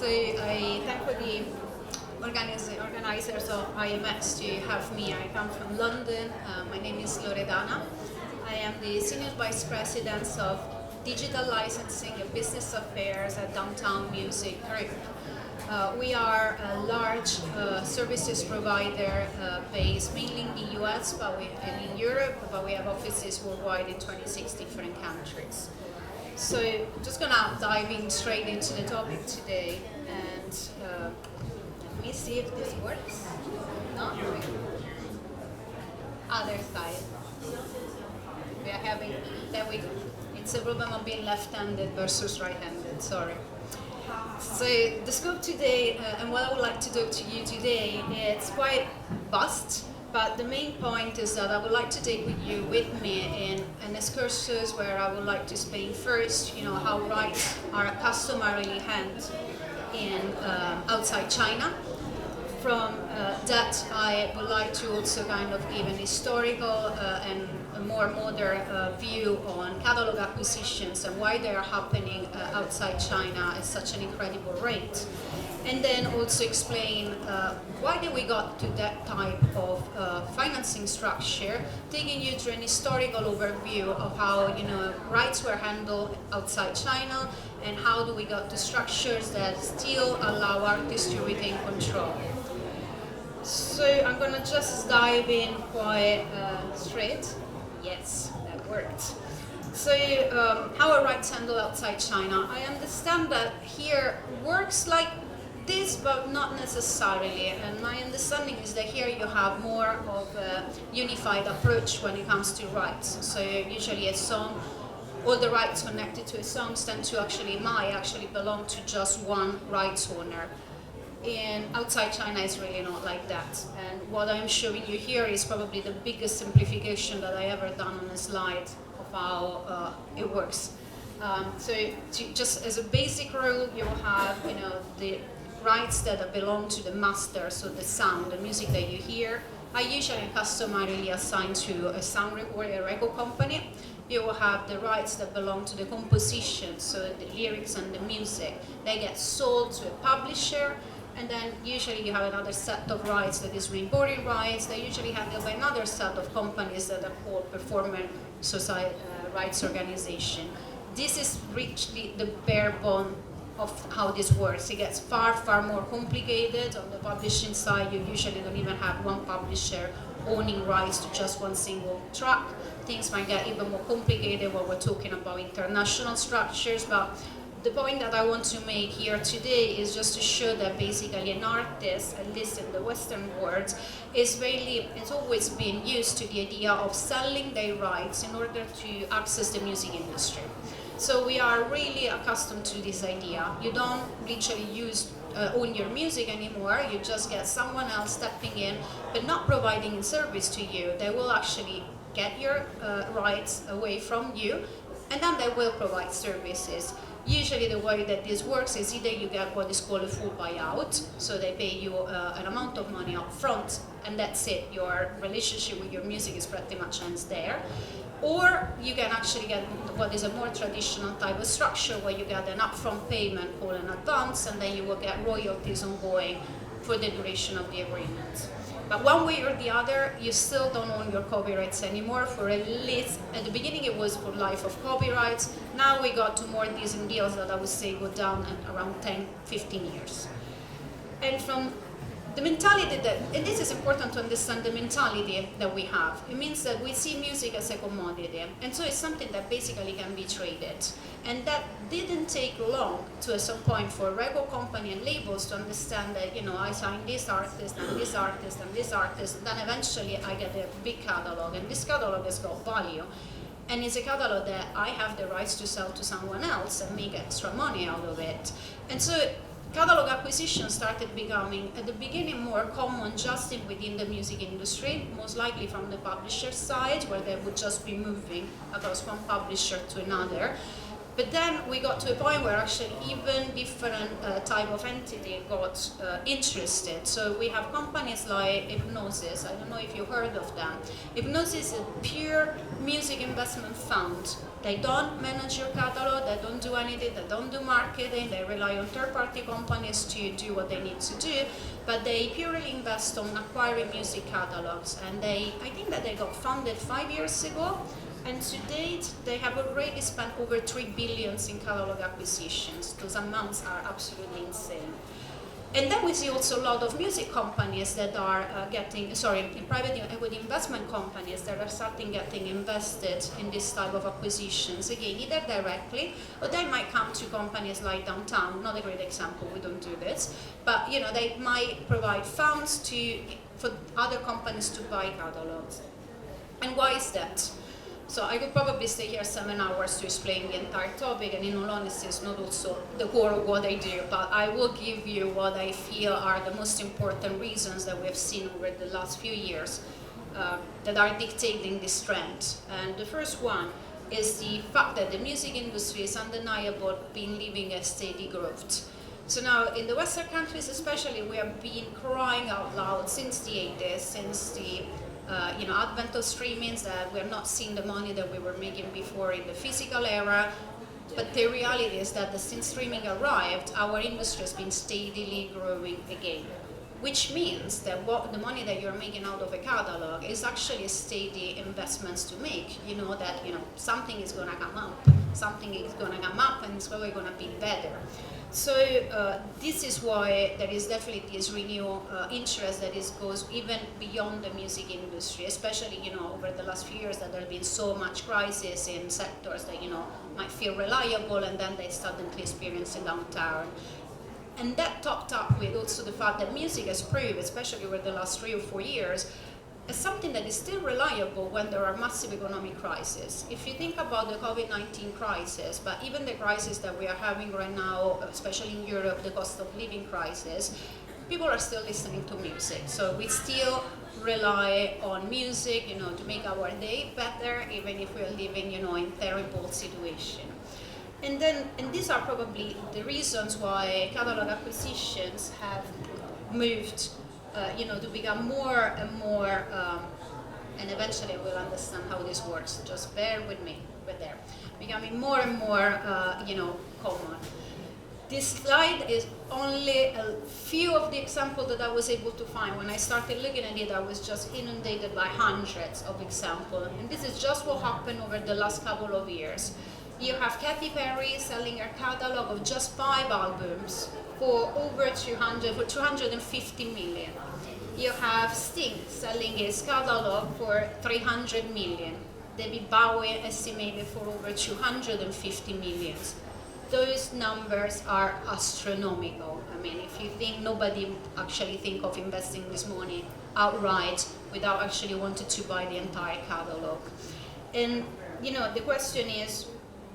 So I thank for the organizers of IMX to have me. I come from London. My name is Loredana. I am the Senior Vice President of Digital Licensing and Business Affairs at Downtown Music Group. We are a large services provider based mainly in the US and in Europe, but we have offices worldwide in 26 different countries. So I'm just gonna dive in straight into the topic today, and let me see if this works. No? Other side. We are having, there we go. It's a problem of being left-handed versus right-handed, sorry. So the scope today, and what I would like to talk to you today, it's quite vast, but the main point is that I would like to take you with me in an excursus where I would like to explain first, how rights are customarily handled in outside China. From that, I would like to also kind of give an historical and a more modern view on catalog acquisitions and why they are happening outside China at such an incredible rate. And then also explain why did we got to that type of financing structure, taking you through an historical overview of how rights were handled outside China and how do we got to structures that still allow artists to retain control. So I'm gonna just dive in quite straight. Yes, that worked. So how are rights handled outside China? I understand that here works like this, but not necessarily. And my understanding is that here you have more of a unified approach when it comes to rights. So usually a song, all the rights connected to a song tend to might actually belong to just one rights owner. And outside China is really not like that. And what I'm showing you here is probably the biggest simplification that I ever done on a slide of how it works. So just as a basic rule, you have the rights that belong to the master, so the sound, the music that you hear, are usually customarily assigned to a sound record company. You will have the rights that belong to the composition, so the lyrics and the music. They get sold to a publisher. And then usually you have another set of rights that is recording rights. They usually handled by another set of companies that are called performance society rights organization. This is really the bare bone of how this works. It gets far, far more complicated. On the publishing side, you usually don't even have one publisher owning rights to just one single track. Things might get even more complicated when we're talking about international structures, but the point that I want to make here today is just to show that basically an artist, at least in the Western world, it's always been used to the idea of selling their rights in order to access the music industry. So we are really accustomed to this idea. You don't literally own your music anymore, you just get someone else stepping in, but not providing a service to you. They will actually get your rights away from you, and then they will provide services. Usually the way that this works is either you get what is called a full buyout, so they pay you an amount of money up front, and that's it. Your relationship with your music is pretty much ends there. Or you can actually get what is a more traditional type of structure where you get an upfront payment called an advance, and then you will get royalties ongoing for the duration of the agreement. But one way or the other, you still don't own your copyrights anymore for at least, at the beginning it was for life of copyrights, now we got to more decent deals that I would say go down at around 10, 15 years. And from the mentality and this is important to understand the mentality that we have. It means that we see music as a commodity, and so it's something that basically can be traded. And that didn't take long to at some point for record company and labels to understand that, I sign this artist and this artist and this artist, and then eventually I get a big catalog, and this catalog has got value. And it's a catalog that I have the rights to sell to someone else and make extra money out of it. And so catalog acquisition started becoming, at the beginning, more common just within the music industry, most likely from the publisher side, where they would just be moving across one publisher to another. But then we got to a point where actually even different type of entity got interested. So we have companies like Hypnosis. I don't know if you heard of them. Hypnosis is a pure music investment fund. They don't manage your catalog, they don't do anything, they don't do marketing, they rely on third-party companies to do what they need to do, but they purely invest on acquiring music catalogs. And I think that they got founded 5 years ago, and to date, they have already spent over 3 billion in catalog acquisitions. Those amounts are absolutely insane. And then we see also a lot of music companies that are private equity investment companies that are starting getting invested in this type of acquisitions. Again, either directly, or they might come to companies like Downtown, not a great example, we don't do this, but they might provide funds for other companies to buy catalogs. And why is that? So I could probably stay here 7 hours to explain the entire topic, and in all honesty, it's not also the core of what I do, but I will give you what I feel are the most important reasons that we have seen over the last few years that are dictating this trend. And the first one is the fact that the music industry is undeniable been living a steady growth. So now in the Western countries especially, we have been crying out loud since the 80s, since the advent of streamings, that we're not seeing the money that we were making before in the physical era. But the reality is that since streaming arrived, our industry has been steadily growing again. Which means that the money that you're making out of a catalog is actually steady investments to make. You know that something is going to come up, and it's probably going to be better. So this is why there is definitely this renewed interest that goes even beyond the music industry, especially over the last few years that there have been so much crisis in sectors that might feel reliable, and then they suddenly experience a downturn. And that topped up with also the fact that music has proved, especially over the last 3 or 4 years, as something that is still reliable when there are massive economic crises. If you think about the COVID-19 crisis, but even the crisis that we are having right now, especially in Europe, the cost of living crisis, people are still listening to music. So we still rely on music, to make our day better, even if we are living, in terrible situation. And these are probably the reasons why catalog acquisitions have moved to become more and more, and eventually we'll understand how this works. Just bear with me, becoming more and more, common. This slide is only a few of the examples that I was able to find. When I started looking at it, I was just inundated by hundreds of examples. And this is just what happened over the last couple of years. You have Katy Perry selling her catalog of just 5 albums for over 250 million. You have Sting selling his catalog for 300 million. David Bowie estimated for over 250 million. Those numbers are astronomical. I mean, if you think nobody would actually think of investing this money outright without actually wanting to buy the entire catalog. And the question is,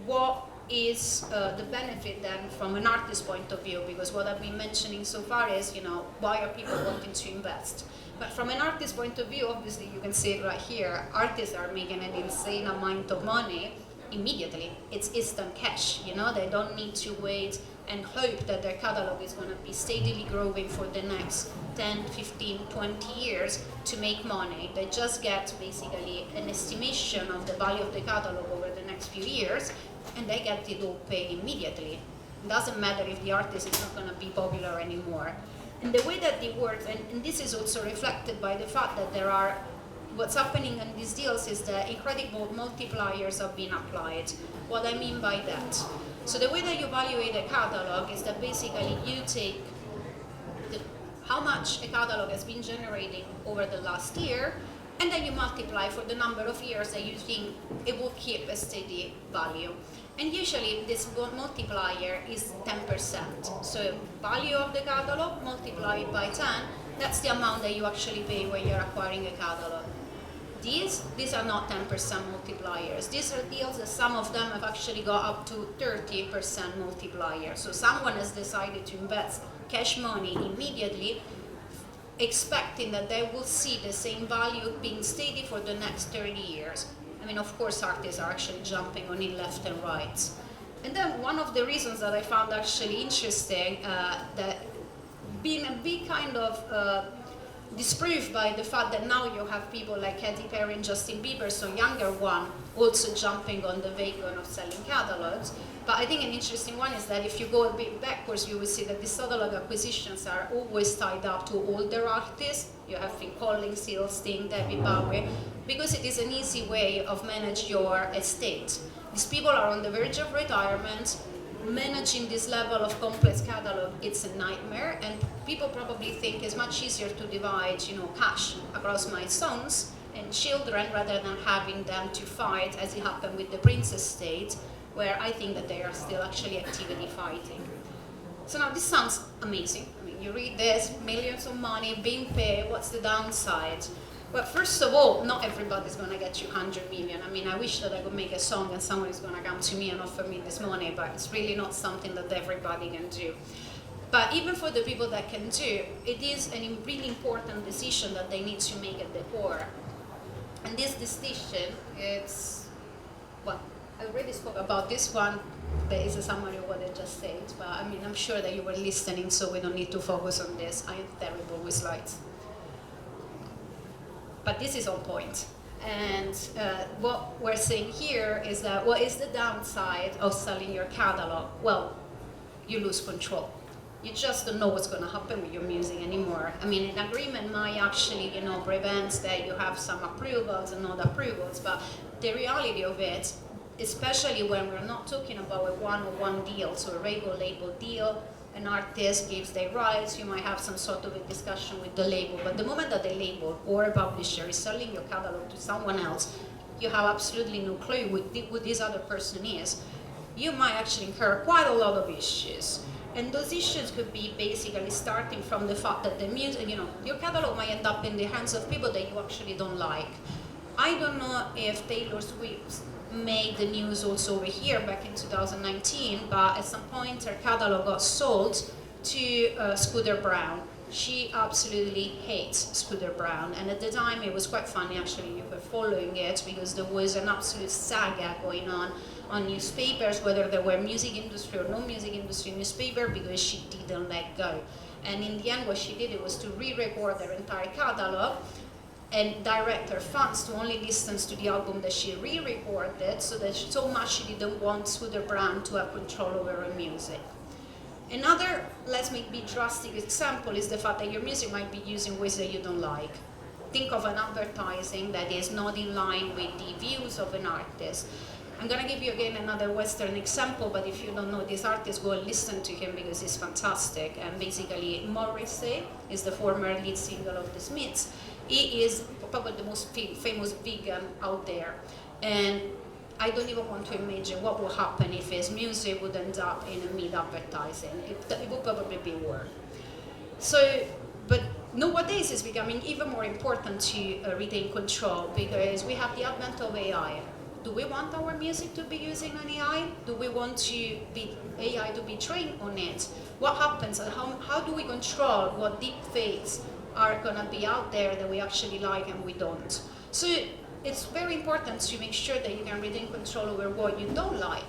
what is the benefit then from an artist point of view? Because what I've been mentioning so far is, why are people wanting to invest? But from an artist point of view, obviously you can see it right here, artists are making an insane amount of money immediately. It's instant cash, they don't need to wait and hope that their catalog is going to be steadily growing for the next 10, 15, 20 years to make money. They just get basically an estimation of the value of the catalog over the next few years, and they get it all paid immediately. It doesn't matter if the artist is not going to be popular anymore. And the way that it works, and this is also reflected by the fact that what's happening in these deals is that incredible multipliers have been applied. What I mean by that? So the way that you evaluate a catalog is that basically you take how much a catalog has been generating over the last year, and then you multiply for the number of years that you think it will keep a steady value. And usually this multiplier is 10%. So value of the catalog multiplied by 10, that's the amount that you actually pay when you're acquiring a catalog. These are not 10% multipliers. These are deals that some of them have actually got up to 30% multiplier. So someone has decided to invest cash money immediately, expecting that they will see the same value being steady for the next 30 years. I mean, of course, artists are actually jumping on it left and right. And then one of the reasons that I found actually interesting, that being a bit kind of disproved by the fact that now you have people like Katy Perry and Justin Bieber, so younger one, also jumping on the wagon of selling catalogs. But I think an interesting one is that if you go a bit backwards, you will see that these catalog acquisitions are always tied up to older artists. You have Phil Collins, Seal Sting, David Bowie, because it is an easy way of manage your estate. These people are on the verge of retirement. Managing this level of complex catalog, it's a nightmare, and people probably think it's much easier to divide, cash across my sons and children rather than having them to fight, as it happened with the Prince estate, where I think that they are still actually actively fighting. So now this sounds amazing. I mean, you read this, millions of money being paid, what's the downside? Well, first of all, not everybody's going to get you 100 million. I mean, I wish that I could make a song and someone is going to come to me and offer me this money, but it's really not something that everybody can do. But even for the people that can do, it is a really important decision that they need to make at the core. And this decision, well, I already spoke about this one. There is a summary of what I just said, but I mean, I'm sure that you were listening, so we don't need to focus on this. I am terrible with slides. But this is on point. And what we're saying here is that what is the downside of selling your catalog? Well, you lose control. You just don't know what's going to happen with your music anymore. I mean, an agreement might actually, prevent that you have some approvals and not approvals, but the reality of it, especially when we're not talking about a one-on-one deal, so a regular label deal, an artist gives their rights, you might have some sort of a discussion with the label, but the moment that the label or a publisher is selling your catalog to someone else, you have absolutely no clue who this other person is. You might actually incur quite a lot of issues. And those issues could be basically starting from the fact that the music, your catalog might end up in the hands of people that you actually don't like. I don't know if Taylor Swift made the news also over here back in 2019, but at some point her catalog got sold to Scooter Braun. She absolutely hates Scooter Braun, and at the time it was quite funny actually, you were following it, because there was an absolute saga going on newspapers, whether they were music industry or non-music industry newspaper, because she didn't let go. And in the end what she did was to re-record her entire catalog and direct her fans to only listen to the album that she re-recorded, so much she didn't want Scooter Braun to have control over her music. Another, let's make a drastic example, is the fact that your music might be used in ways that you don't like. Think of an advertising that is not in line with the views of an artist. I'm going to give you again another Western example, but if you don't know this artist, go and listen to him because he's fantastic. And basically, Morrissey is the former lead singer of the Smiths. He is probably the most famous vegan out there. And I don't even want to imagine what would happen if his music would end up in a meat advertising. It would probably be worse. But nowadays it's becoming even more important to retain control, because we have the advent of AI. Do we want our music to be using an AI? Do we want AI to be trained on it? What happens? How do we control what deep fakes are going to be out there that we actually like and we don't? So it's very important to make sure that you can retain control over what you don't like.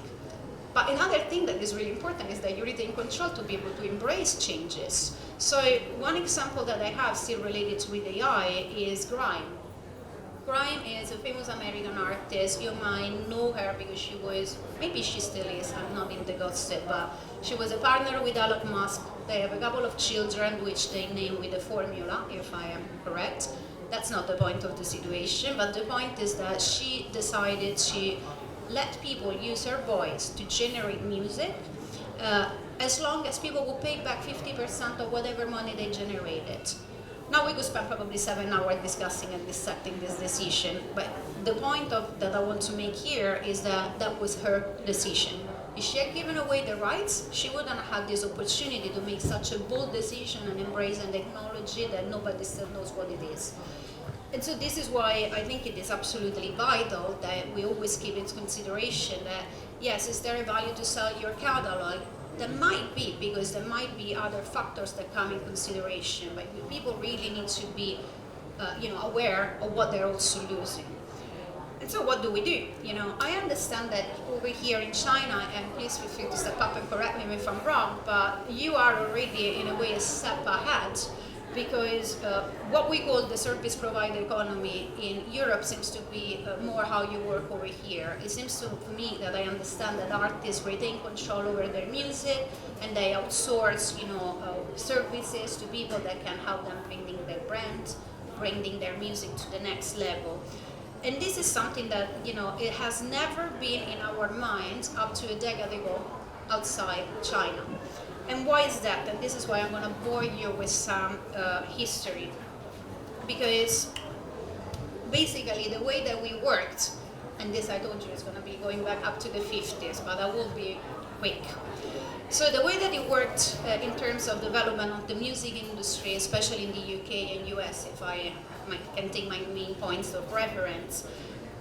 But another thing that is really important is that you retain control to be able to embrace changes. So one example that I have still related with AI is Grime. Grime is a famous American artist. You might know her because she was, maybe she still is, I'm not in the gossip, but she was a partner with Elon Musk. They have a couple of children which they name with a formula, if I am correct. That's not the point of the situation, but the point is that she decided to let people use her voice to generate music, as long as people will pay back 50% of whatever money they generated. Now we could spend probably 7 hours discussing and dissecting this decision, but the point that I want to make here is that that was her decision. If she had given away the rights, she wouldn't have had this opportunity to make such a bold decision and embrace a technology that nobody still knows what it is. And so this is why I think it is absolutely vital that we always keep in consideration that, yes, is there a value to sell your catalog? There might be, because there might be other factors that come in consideration, but people really need to be aware of what they're also losing. And so what do we do? You know, I understand that over here in China, and please feel free to step up and correct me if I'm wrong, but you are already in a way a step ahead, because what we call the service provider economy in Europe seems to be more how you work over here. It seems to me that I understand that artists retain control over their music, and they outsource, you know, services to people that can help them bringing their brand, bringing their music to the next level. And this is something that, you know, it has never been in our minds up to a decade ago outside China. And why is that? And this is why I'm going to bore you with some history. Because basically the way that we worked, and this I told you is going to be going back up to the 50s, but I will be quick. So the way that it worked in terms of development of the music industry, especially in the UK and US, if I can take my main points of reference,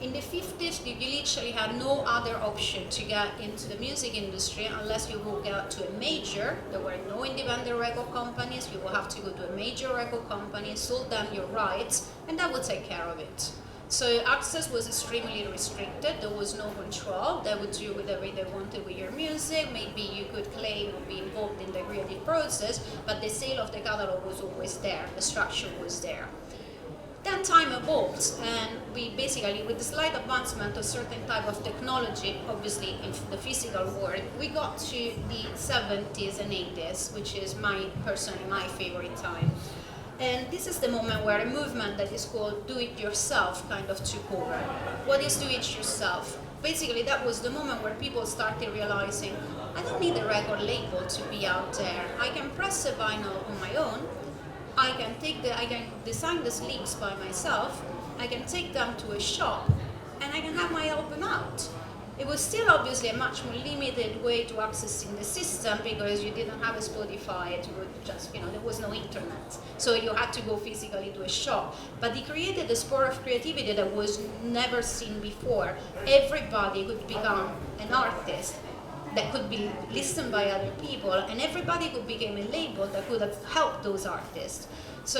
in the 50s, you literally had no other option to get into the music industry unless you would get to a major. There were no independent record companies. You would have to go to a major record company, sold them your rights, and that would take care of it. So access was extremely restricted. There was no control. They would do whatever they wanted with your music. Maybe you could claim or be involved in the creative process, but the sale of the catalog was always there. The structure was there. Then time evolved, and we basically, with the slight advancement of certain type of technology, obviously in the physical world, we got to the 70s and 80s, which is personally my favorite time. And this is the moment where a movement that is called do-it-yourself kind of took over. What is do-it-yourself? Basically, that was the moment where people started realizing, I don't need a record label to be out there. I can press a vinyl on my own. I can design the sleeves by myself, I can take them to a shop, and I can have my album out. It was still obviously a much more limited way to accessing the system because you didn't have a Spotify, there was no internet. So you had to go physically to a shop. But it created a sport of creativity that was never seen before. Everybody could become an artist that could be listened by other people, and everybody could become a label that could have helped those artists. So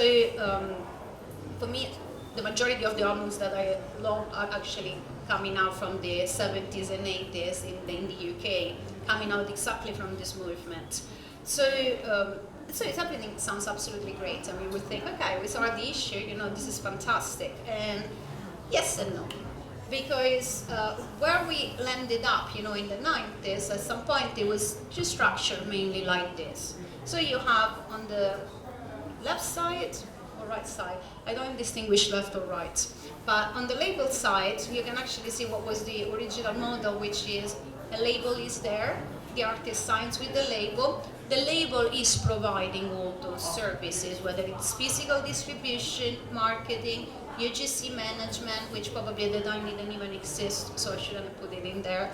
for me, the majority of the albums that I love are actually coming out from the 70s and 80s in the UK, coming out exactly from this movement. So it's happening, it sounds absolutely great, and we would think, okay, we saw the issue, this is fantastic. And yes and no. Because where we landed up, in the 90s, at some point it was just structured mainly like this. So you have on the left side or right side, I don't distinguish left or right, but on the label side, you can actually see what was the original model, which is a label is there, the artist signs with the label is providing all those services, whether it's physical distribution, marketing, UGC management, which probably at the time didn't even exist, so I shouldn't put it in there,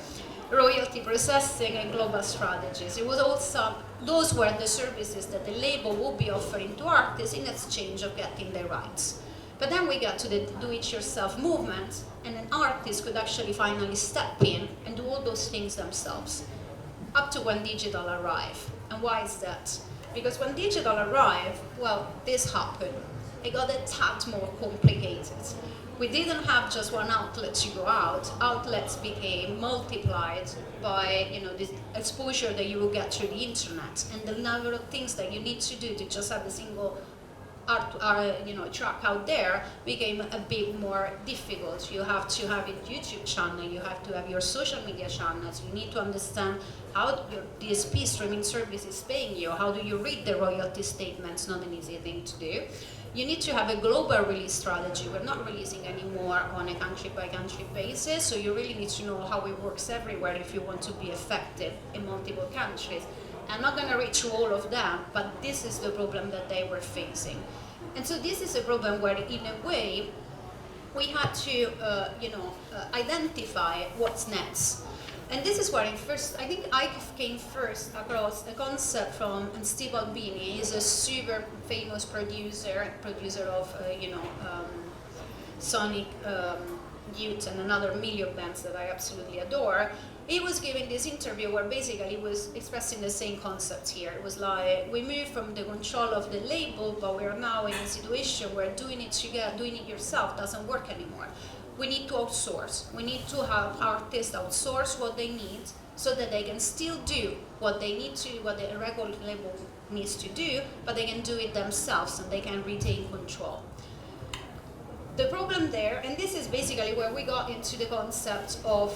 royalty processing, and global strategies. It was also, those were the services that the label would be offering to artists in exchange of getting their rights. But then we got to the do-it-yourself movement, and an artist could actually finally step in and do all those things themselves, up to when digital arrived. And why is that? Because when digital arrived, well, this happened. It got a tad more complicated. We didn't have just one outlet to go out. Outlets became multiplied by this exposure that you will get through the internet, and the number of things that you need to do to just have a single track out there became a bit more difficult. You have to have a YouTube channel, you have to have your social media channels, you need to understand how your DSP streaming service is paying you, how do you read the royalty statements, not an easy thing to do. You need to have a global release strategy. We're not releasing anymore on a country-by-country basis, so you really need to know how it works everywhere if you want to be effective in multiple countries. I'm not going to read through all of them, but this is the problem that they were facing. And so this is a problem where, in a way, we had to identify what's next. And this is where I think I came first across a concept from Steve Albini. He's a super famous producer of Sonic Youth and another million bands that I absolutely adore. He was giving this interview where basically he was expressing the same concept here. It was like, we moved from the control of the label, but we are now in a situation where doing it yourself doesn't work anymore. we need to outsource. We need to have artists outsource what they need so that they can still do what they need to, what the record label needs to do, but they can do it themselves and they can retain control. The problem there, and this is basically where we got into the concept of,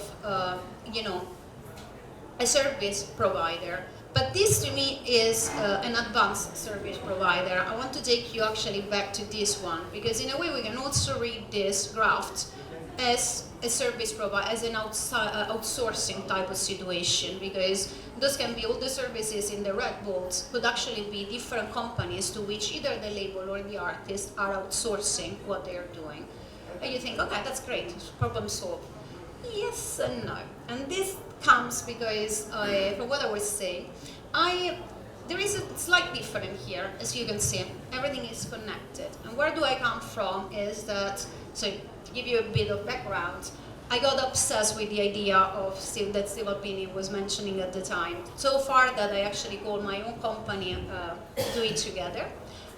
a service provider. But this to me is an advanced service provider. I want to take you actually back to this one, because in a way we can also read this graph as a service provider, as an outsourcing type of situation, because those can be all the services in the red bolts could actually be different companies to which either the label or the artist are outsourcing what they're doing. And you think, okay, that's great, problem solved. Yes and no. And this comes because, from what I was saying, there is a slight difference here, as you can see. Everything is connected. And where do I come from is that, so to give you a bit of background, I got obsessed with the idea of that Steve Albini was mentioning at the time. So far that I actually called my own company Do It Together,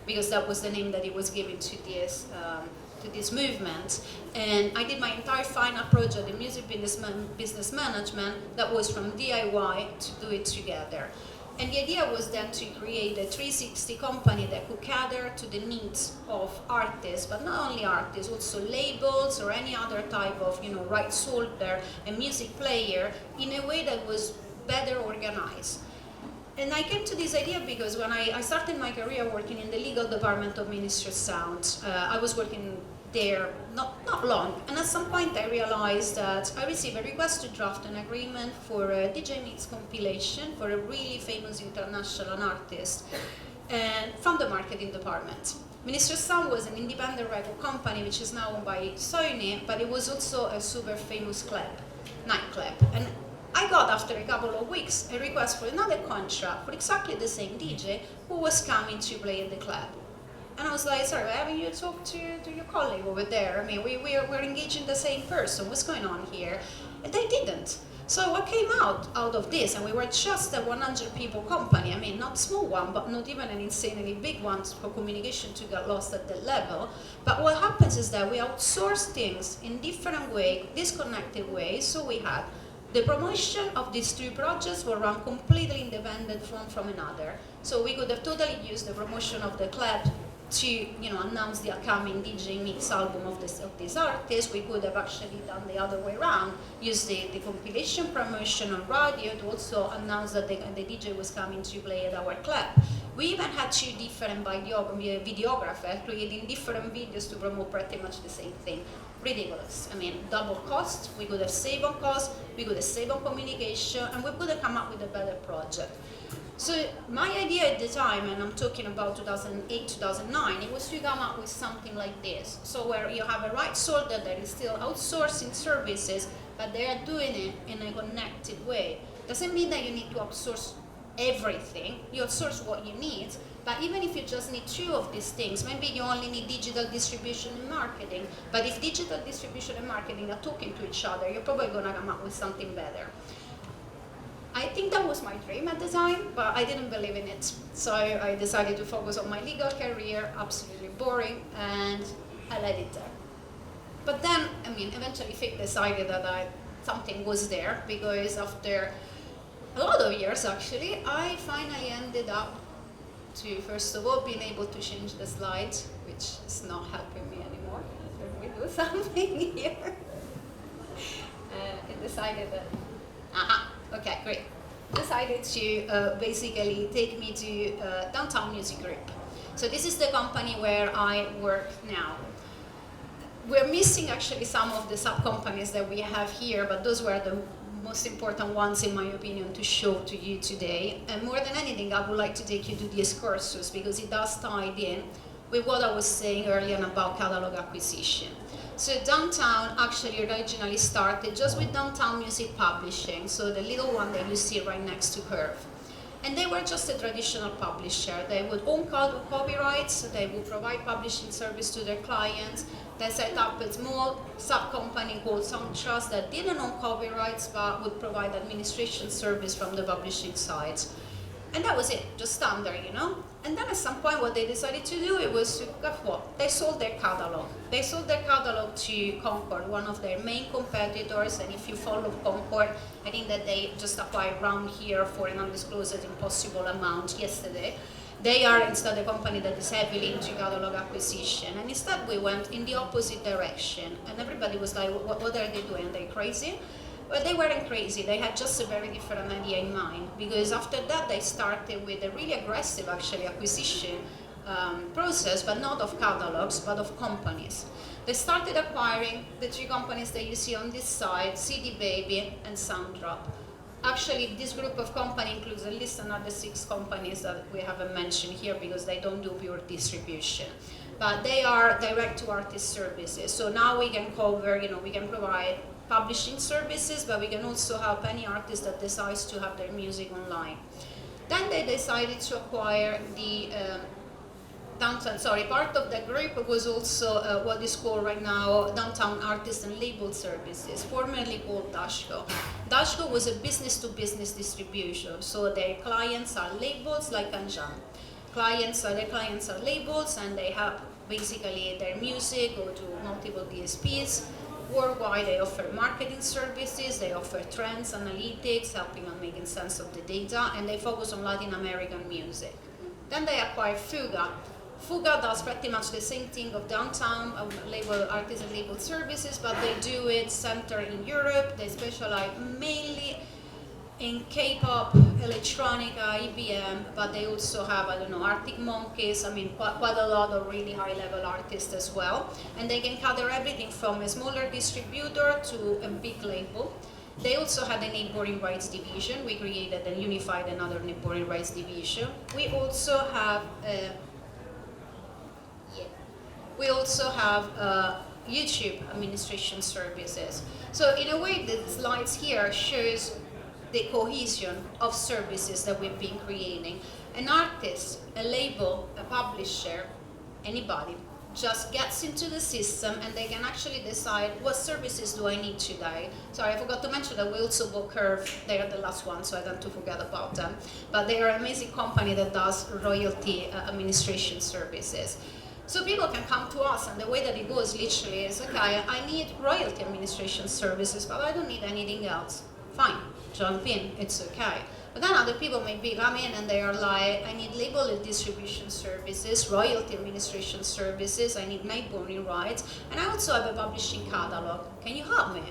because that was the name that he was giving to this movement. And I did my entire final project in music business management that was from DIY to Do It Together. And the idea was then to create a 360 company that could cater to the needs of artists, but not only artists, also labels or any other type of rights holder and music player in a way that was better organized. And I came to this idea because when I started my career working in the legal department of Ministry of Sound, I was working there not long, and at some point I realized that I received a request to draft an agreement for a DJ Mix compilation for a really famous international artist, and from the marketing department. Ministry of Sound was an independent record company which is now owned by Sony, but it was also a super famous nightclub. And I got, after a couple of weeks, a request for another contract for exactly the same DJ who was coming to play in the club. And I was like, sorry, haven't you talked to your colleague over there? I mean, we're engaging the same person. What's going on here? And they didn't. So what came out of this, and we were just a 100 people company, I mean, not small one, but not even an insanely big one for communication to get lost at that level. But what happens is that we outsource things in different ways, disconnected ways. So we had the promotion of these two projects were run completely independent from another. So we could have totally used the promotion of the club to announce the upcoming DJ Mix album of this artist. We could have actually done the other way around, used the compilation promotion on radio to also announce that the DJ was coming to play at our club. We even had two different videographers creating different videos to promote pretty much the same thing. Ridiculous. I mean, double cost. We could have saved on cost, we could have saved on communication, and we could have come up with a better project. So my idea at the time, and I'm talking about 2008, 2009, it was to come up with something like this. So where you have a rights holder that is still outsourcing services, but they are doing it in a connected way. Doesn't mean that you need to outsource everything. You outsource what you need, but even if you just need two of these things, maybe you only need digital distribution and marketing, but if digital distribution and marketing are talking to each other, you're probably going to come up with something better. I think that was my dream at the time, but I didn't believe in it. So I decided to focus on my legal career, absolutely boring, and I let it there. But then, eventually fate decided that something was there, because after a lot of years actually, I finally ended up to, first of all, being able to change the slides, which is not helping me anymore. Let me do something here. It decided that, okay, great. Decided to basically take me to Downtown Music Group. So this is the company where I work now. We're missing actually some of the sub-companies that we have here, but those were the most important ones, in my opinion, to show to you today. And more than anything, I would like to take you to the excursus, because it does tie in with what I was saying earlier about catalog acquisition. So Downtown actually originally started just with Downtown Music Publishing, so the little one that you see right next to Curve. And they were just a traditional publisher. They would own copyrights, they would provide publishing service to their clients. They set up a small sub-company called Sound Trust that didn't own copyrights but would provide administration service from the publishing side. And that was it, just standard, you know? And then at some point what they decided to do, it was, guess what? They sold their catalog. They sold their catalog to Concord, one of their main competitors, and if you follow Concord, I think that they just acquired Round here for an undisclosed impossible amount yesterday. They are instead a company that is heavily into catalog acquisition, and instead we went in the opposite direction, and everybody was like, what are they doing? Are they crazy? Well, they weren't crazy. They had just a very different idea in mind, because after that they started with a really aggressive, actually, acquisition process, but not of catalogs, but of companies. They started acquiring the three companies that you see on this side, CD Baby and Sounddrop. Actually, this group of companies includes at least another 6 companies that we haven't mentioned here because they don't do pure distribution. But they are direct-to-artist services. So now we can cover, we can provide publishing services, but we can also help any artist that decides to have their music online. Then they decided to acquire the part of the group was also what is called right now Downtown Artist and Label Services, formerly called Dashco. Dashco was a business-to-business distribution, so their clients are labels like Anjan. Their clients are labels, and they have basically their music go to multiple DSPs. Worldwide, they offer marketing services, they offer trends, analytics, helping on making sense of the data, and they focus on Latin American music. Then they acquired Fuga. Fuga does pretty much the same thing of Downtown artist and label services, but they do it centered in Europe. They specialize mainly in K-pop, electronica, EBM, but they also have, Arctic Monkeys, quite a lot of really high-level artists as well. And they can cover everything from a smaller distributor to a big label. They also had a neighboring rights division. We created and unified another neighboring rights division. We also have YouTube administration services. So in a way, the slides here shows the cohesion of services that we've been creating. An artist, a label, a publisher, anybody, just gets into the system and they can actually decide what services do I need today. Sorry, I forgot to mention that we also bought Curve. They are the last one, so I don't to forget about them. But they are an amazing company that does royalty administration services. So people can come to us, and the way that it goes literally is, okay, I need royalty administration services, but I don't need anything else. Fine, jump in, it's okay. But then other people maybe come in and they are like, I need label and distribution services, royalty administration services, I need neighboring rights, and I also have a publishing catalog. Can you help me?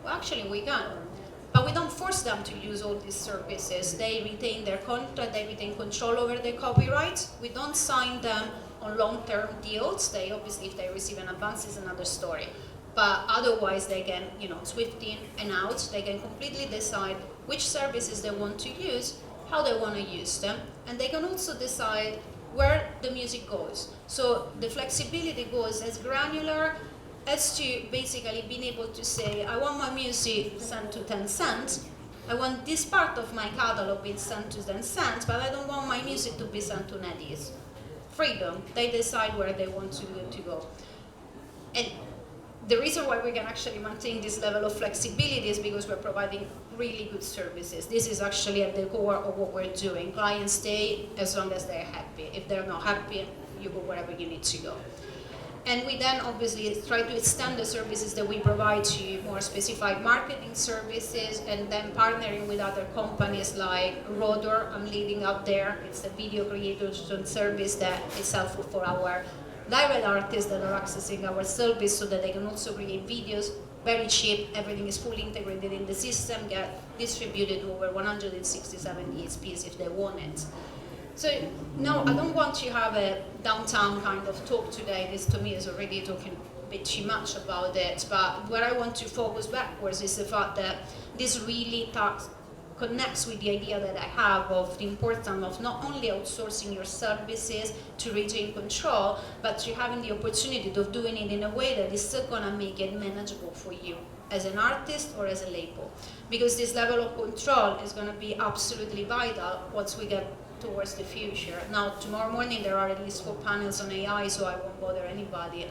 Well, actually we can. But we don't force them to use all these services. They retain their contract, they retain control over their copyrights. We don't sign them on long-term deals. They obviously, if they receive an advance, is another story. But otherwise, they can, swift in and out. They can completely decide which services they want to use, how they want to use them, and they can also decide where the music goes. So the flexibility goes as granular as to basically being able to say, I want my music sent to 10 cents, I want this part of my catalog being sent to 10 cents, but I don't want my music to be sent to NetEase. Freedom, they decide where they want to go. And the reason why we can actually maintain this level of flexibility is because we're providing really good services. This is actually at the core of what we're doing. Clients stay as long as they're happy. If they're not happy, you go wherever you need to go. And we then obviously try to extend the services that we provide to more specified marketing services, and then partnering with other companies like Rodor, I'm leading up there. It's a video creation service that is helpful for our direct artists that are accessing our service so that they can also create videos very cheap. Everything is fully integrated in the system, get distributed to over 167 DSPs if they want it. So, no, I don't want to have a downtown kind of talk today. This to me is already talking a bit too much about it. But where I want to focus backwards is the fact that this really connects with the idea that I have of the importance of not only outsourcing your services to retain control, but to having the opportunity of doing it in a way that is still going to make it manageable for you as an artist or as a label. Because this level of control is going to be absolutely vital once we get towards the future. Now, tomorrow morning there are at least 4 panels on AI, so I won't bother anybody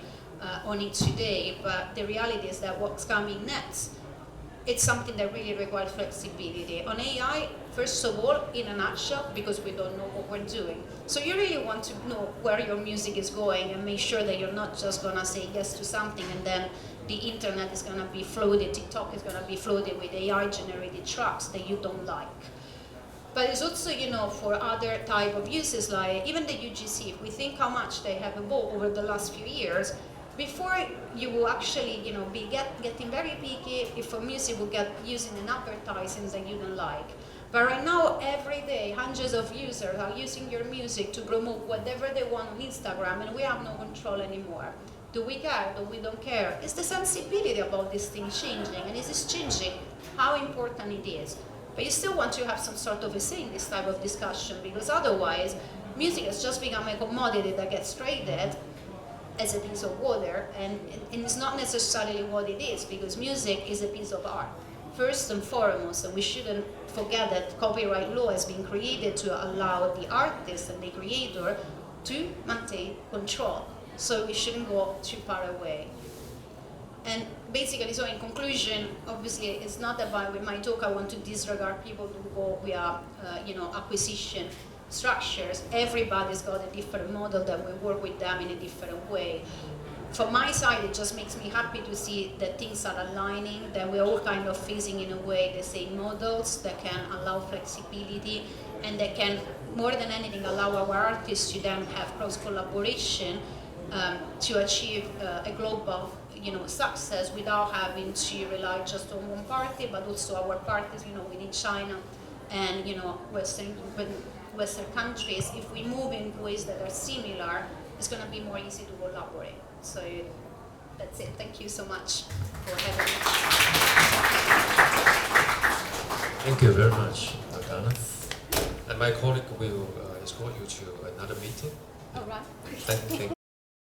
on it today, but the reality is that what's coming next it's something that really requires flexibility. On AI, first of all, in a nutshell, because we don't know what we're doing. So you really want to know where your music is going and make sure that you're not just gonna say yes to something and then the internet is gonna be flooded, TikTok is gonna be flooded with AI-generated tracks that you don't like. But it's also, for other type of uses, like even the UGC, if we think how much they have evolved over the last few years, before you will actually, be getting very picky if a music will get using an advertising that you don't like. But right now, every day, hundreds of users are using your music to promote whatever they want on Instagram, and we have no control anymore. Do we care? Do we don't care? Is the sensibility about this thing changing? And is this changing how important it is? But you still want to have some sort of a say in this type of discussion, because otherwise, music has just become a commodity that gets traded as a piece of water, and it's not necessarily what it is, because music is a piece of art, first and foremost, and we shouldn't forget that copyright law has been created to allow the artist and the creator to maintain control, so we shouldn't go too far away. And basically, so in conclusion, obviously, it's not about, with my talk, I want to disregard people who go via, acquisition structures. Everybody's got a different model that we work with them in a different way. From my side, it just makes me happy to see that things are aligning, that we're all kind of facing in a way the same models that can allow flexibility and that can, more than anything, allow our artists to then have cross-collaboration to achieve a global success without having to rely just on one party, but also our partners, within China and Western countries. If we move in ways that are similar, it's going to be more easy to collaborate. So that's it. Thank you so much for having me. Thank you very much, Dana. And my colleague will escort you to another meeting. All right. Thank you.